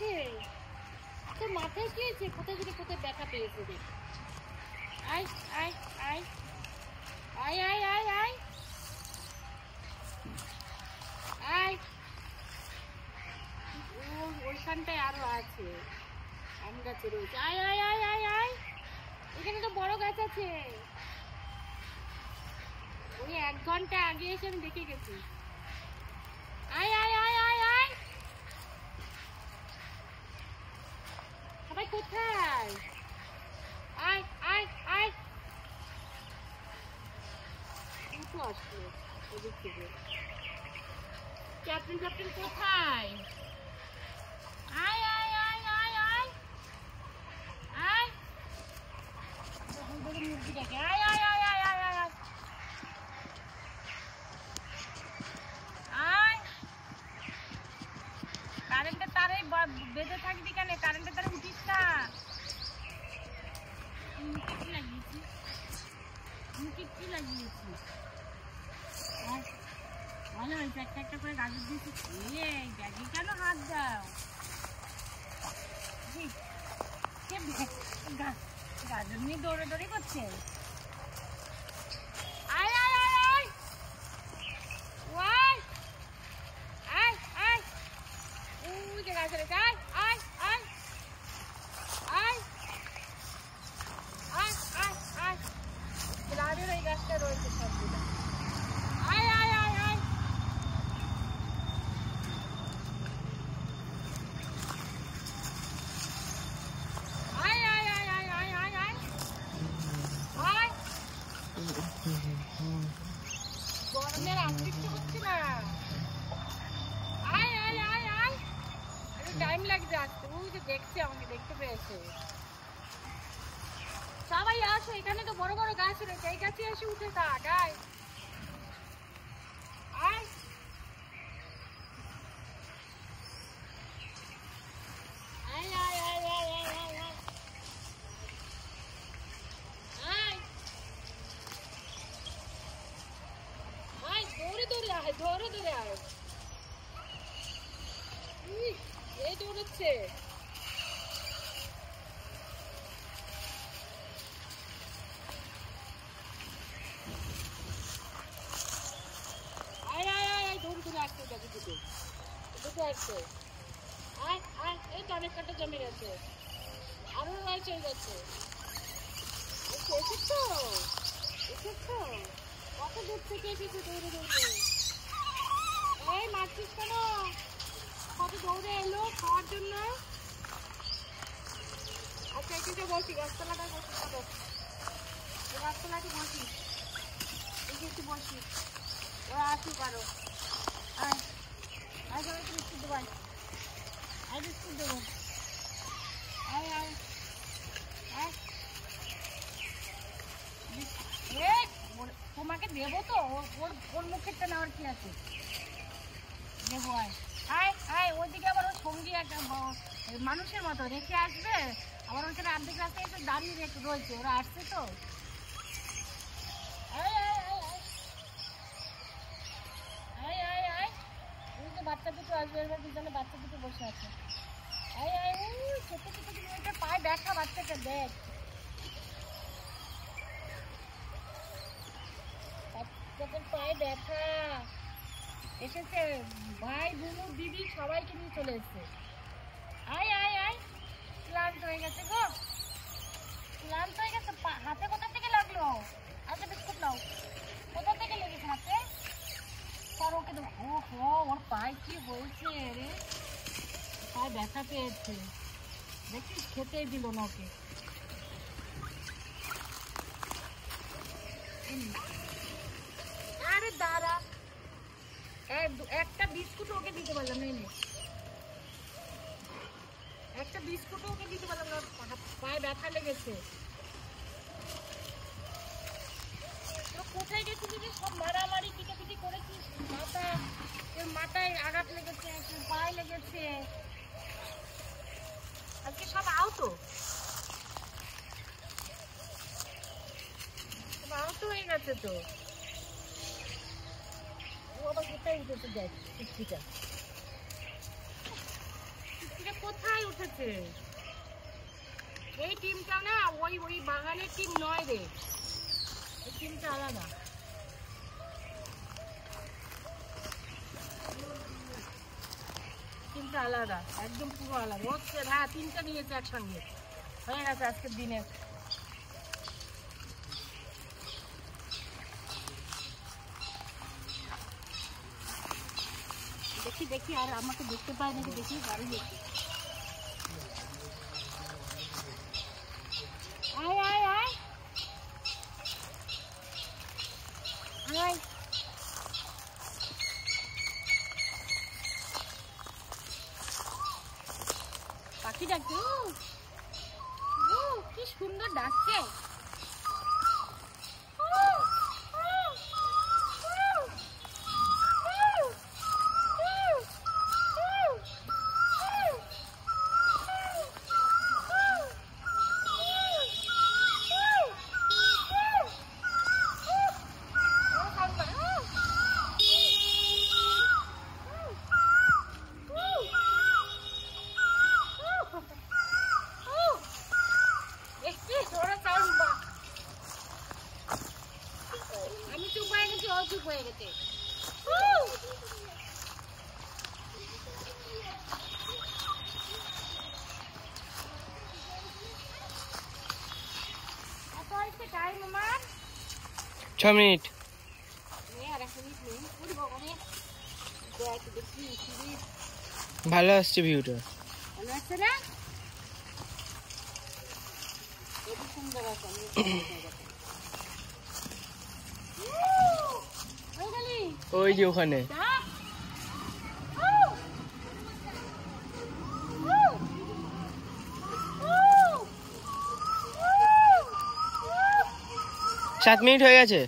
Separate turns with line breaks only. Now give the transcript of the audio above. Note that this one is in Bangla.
আছে? তোর মাথায় কি হয়েছে? কোথায় যদি কোথায় ব্যথা পেয়েছে রে? আয় আয় আয় আয় আয় আয় আয় আয়। ওইখানটায় আরো আছে, আম গাছে রয়েছে। আয় আয় আয় আয় আয়, এখানে তো বড় গাছ আছে। ওই 1 ঘন্টা আগে এসে আমি দেখে গেছি। আয় আয় আয় আয় আয়। সবাই কোথায়? আয় আয় আয়। উঠো আসলো ওদিক থেকে। ক্যাপ্টেন ক্যাপ্টেন কোথায়? আয় আয় আয় আয় আয় আয়। মুরগিটাকে আয় আয় আয় আয় আয় আয় আয়। আয়, কারেন্টের তারে বেঁধে থাকবি কেন? কারেন্টের তারে উঠিস না। কি লাগিয়েছি? কি লাগিয়েছি? ভালো হয়েছে, একটা একটা করে গাজর দিয়েছি। ব্যাগে কেন হাত দাও? গাজর নিয়ে দৌড়াদৌড়ি করছে। আয় আয় আয় আয় ওয়াই আয় আয়। ওই যে গাছ রয়েছে। আয় আয় আয় আয় আয় আয় আয়। গ্রামের ওই গাছটা রয়েছে সবগুলো। আয় আয় আয় আয়। আয় আয় আয় আয় আয় আয় আয় আয়। গরমের আসতে ইচ্ছে করছে না। আয় আয় আয় আয়। একটু টাইম লাগছে আসতে। ওই যে দেখছে, আমাকে দেখতে পেয়েছে। সবাই আসো, এখানে তো বড় বড় গাছ রয়েছে, এই গাছে এসে উঠে থাক। আয় আয় আয় আয় আয় আয় আয় আয় আয় আয় আয়। দৌড়ে দৌড়ে আয়, দৌড়ে দৌড়ে আয়। এই দৌড়াচ্ছে। আয় আয় আয় আয়। দৌড়ে দৌড়ে আসতে যাবে দুটো দুটো আসছে। আয় আয়। এই তো অনেক কাটা জমে গেছে, আরো রয়েছে ওই গাছে। এসেছো এসেছো? কত দূর থেকে এসেছো দৌড়ে দৌড়ে? এই মারছিস কেন? কত দৌড়ে এলো খাওয়ার জন্য। আচ্ছা এখানটা বসি, গাছতলাটা বসি। চলো গাছতলাটি বসি, এখানে একটু বসি। ওরা আসুক আরো। আয় আয়, সবাইকে বিস্কুট দেবো। আয় বিস্কুট দেবো। আয় আয় আয়। তোমাকে দেবো তো, ওর মুখেরটা নেওয়ার কি আছে? দেবো। আয় আয় আয়। ওইদিকে আবার ওর সঙ্গী একটা মানুষের মতো রেখে আসবে, আবার ওইখানে অর্ধেক রাস্তায় একটু দাঁড়িয়ে রয়েছে। ওরা আসছে তো। আয় আয় আয় আয় আয় আয়। ওই তো বাচ্চা দুটো আসবে, এবার পিছনে বাচ্চা দুটো বসে আছে। আয় আয়। ওই ছোট ছোট ওইটা পায়ে ব্যথা বাচ্চাটা, দেখ বাচ্চাটার পায়ে ব্যথা। এসেছে ভাই বুনু দিদি সবাইকে নিয়ে চলে এসছে। আয় আয় আয়। ক্লান্ত হয়ে গেছে গো, ক্লান্ত হয়ে গেছে। হাতে কোথা থেকে লাগলো? আচ্ছা বিস্কুট নাও। কোথা থেকে লেগেছে হাতে? তার ওকে দেবো। ও ওর পায়ে কি হয়েছে রে? পায়ে ব্যথা পেয়েছে, দেখিস খেতেই দিল না ওকে। আরে দাঁড়া, একটা বিস্কুট ওকে দিতে পারলাম না। এনে একটা বিস্কুট ওকে দিতে পারলাম না, পায়ে ব্যথা লেগেছে। কোথায় গেছিলি যে সব মারামারি পিটাপিটি করেছিস? মাথায় আঘাত লেগেছে, পায়ে লেগেছে। আজকে সব আহত হয়ে গেছে তো। ও আবার কোথায় উঠেছে? দেখ চিঠিটা, চিঠিটা কোথায় হয়েছে। এই টিমটা না ওই ওই বাগানের টিম নয় রে, এই টিমটা আলাদা। টিমটা আলাদা, একদম পুরো আলাদা। হচ্ছে হ্যাঁ, তিনটা নিয়েছে একসঙ্গে, হয়ে গেছে আজকের দিনে। দেখি দেখি, আর আমাকে দেখতে পায় নাকি দেখি, বাড়ি দেখি। আয় আয় আয় আয়, পাখি ডাকছে। ও কি সুন্দর ডাকছে। আমি চুপ হয়ে গেছি, ও চুপ হয়ে গেছে। টাইম আমার
6 মিনিট। ভালো আসছে ভিউটা,
ভালো আছে না? খুব সুন্দর আছে।
ওই যে ওখানে। সাত মিনিট হয়ে গেছে।